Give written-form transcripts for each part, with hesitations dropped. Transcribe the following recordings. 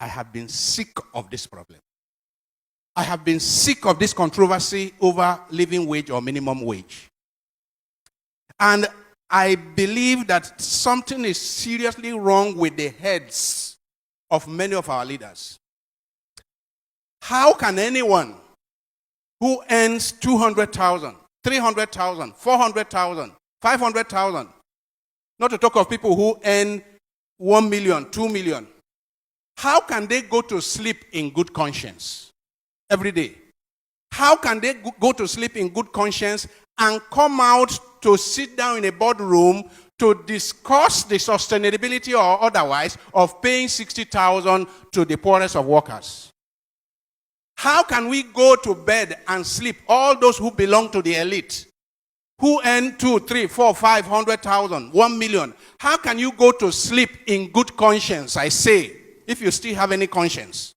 I have been sick of this problem. I have been sick of this controversy over living wage or minimum wage. And I believe that something is seriously wrong with the heads of many of our leaders. How can anyone who earns 200,000, 300,000, 400,000, 500,000, not to talk of people who earn 1 million, 2 million, how can they go to sleep in good conscience every day? How can they go to sleep in good conscience and come out to sit down in a boardroom to discuss the sustainability or otherwise of paying 60,000 to the poorest of workers? How can we go to bed and sleep, all those who belong to the elite, who earn 2, 3, 4, 500,000, 1 million? How can you go to sleep in good conscience, I say, if you still have any conscience?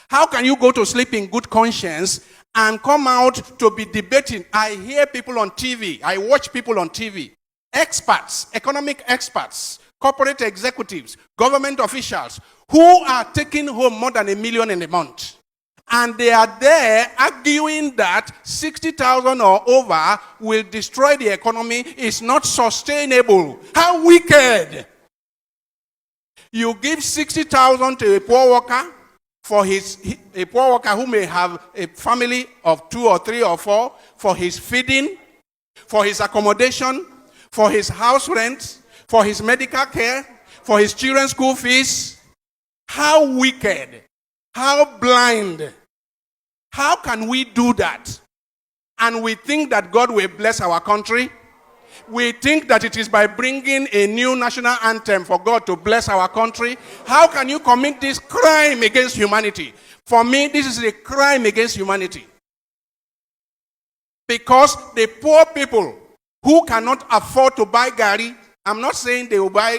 How can you go to sleep in good conscience and come out to be debating? I hear people on TV, I watch people on TV, experts, economic experts, corporate executives, government officials, who are taking home more than $1 million in a month. And they are there arguing that 60,000 or over will destroy the economy. It's not sustainable. How wicked! You give 60,000 to a poor worker, a poor worker who may have a family of 2 or 3 or 4, for his feeding, for his accommodation, for his house rent, for his medical care, for his children's school fees. How wicked! How blind! How can we do that? And we think that God will bless our country. We think that it is by bringing a new national anthem for God to bless our country. How can you commit this crime against humanity? For me, this is a crime against humanity. Because the poor people who cannot afford to buy gari, I'm not saying they will buy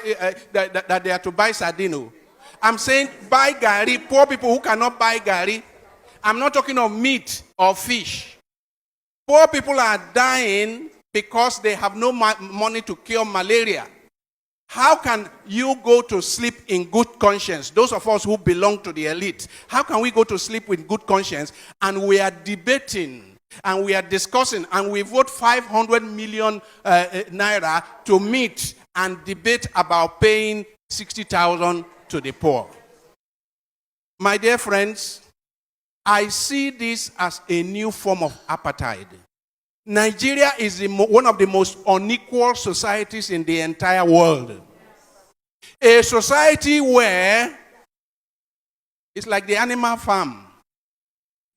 that they are to buy sardine. I'm saying buy gari, poor people who cannot buy gari. I'm not talking of meat or fish. Poor people are dying because they have no money to cure malaria. How can you go to sleep in good conscience? Those of us who belong to the elite, how can we go to sleep with good conscience and we are debating and we are discussing and we vote 500 million naira to meet and debate about paying 60,000 to the poor? My dear friends, I see this as a new form of apartheid. Nigeria is one of the most unequal societies in the entire world. A society where it's like the animal farm.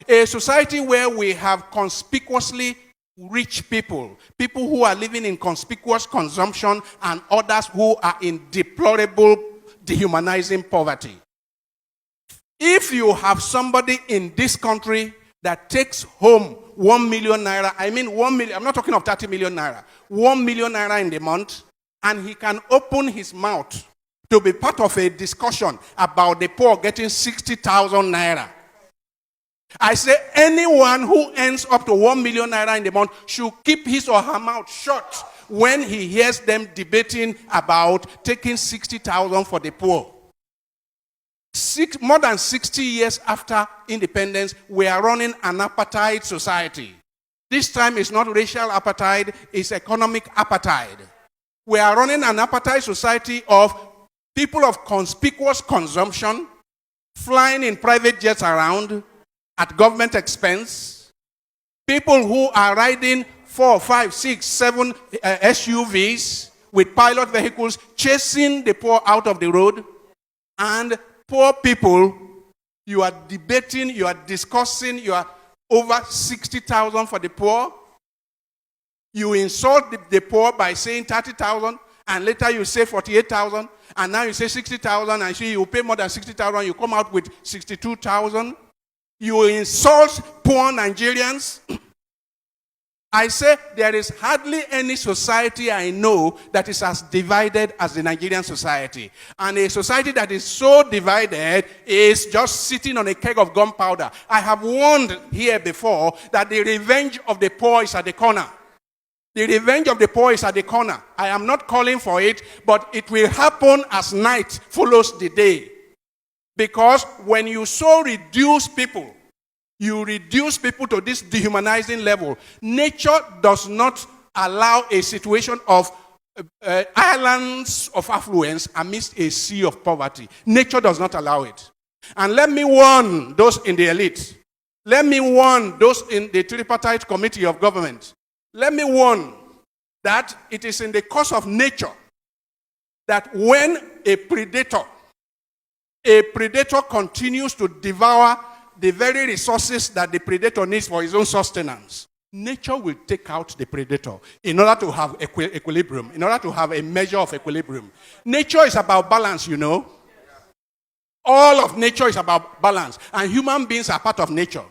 A society where we have conspicuously rich people, people who are living in conspicuous consumption, and others who are in deplorable, dehumanizing poverty. If you have somebody in this country that takes home 1 million naira, I mean 1 million, I'm not talking of 30 million naira, 1 million naira in the month, and he can open his mouth to be part of a discussion about the poor getting 60,000 naira. I say anyone who earns up to 1 million naira in the month should keep his or her mouth shut when he hears them debating about taking 60,000 for the poor. More than 60 years after independence, we are running an apartheid society. This time it's not racial apartheid, it's economic apartheid. We are running an apartheid society of people of conspicuous consumption, flying in private jets around at government expense, people who are riding 4, 5, 6, 7 SUVs with pilot vehicles, chasing the poor out of the road, and poor people, you are debating, you are discussing, you are over 60,000 for the poor. You insult the poor by saying 30,000, and later you say 48,000, and now you say 60,000, and you pay more than 60,000, you come out with 62,000. You insult poor Nigerians. I say there is hardly any society I know that is as divided as the Nigerian society. And a society that is so divided is just sitting on a keg of gunpowder. I have warned here before that the revenge of the poor is at the corner. The revenge of the poor is at the corner. I am not calling for it, but it will happen as night follows the day. Because when you so reduce people, you reduce people to this dehumanizing level. Nature does not allow a situation of islands of affluence amidst a sea of poverty. Nature does not allow it. And let me warn those in the elite. Let me warn those in the tripartite committee of government. Let me warn that it is in the course of nature that when a predator continues to devour the very resources that the predator needs for his own sustenance, nature will take out the predator in order to have equilibrium, in order to have a measure of equilibrium. Nature is about balance, you know. All of nature is about balance, and human beings are part of nature.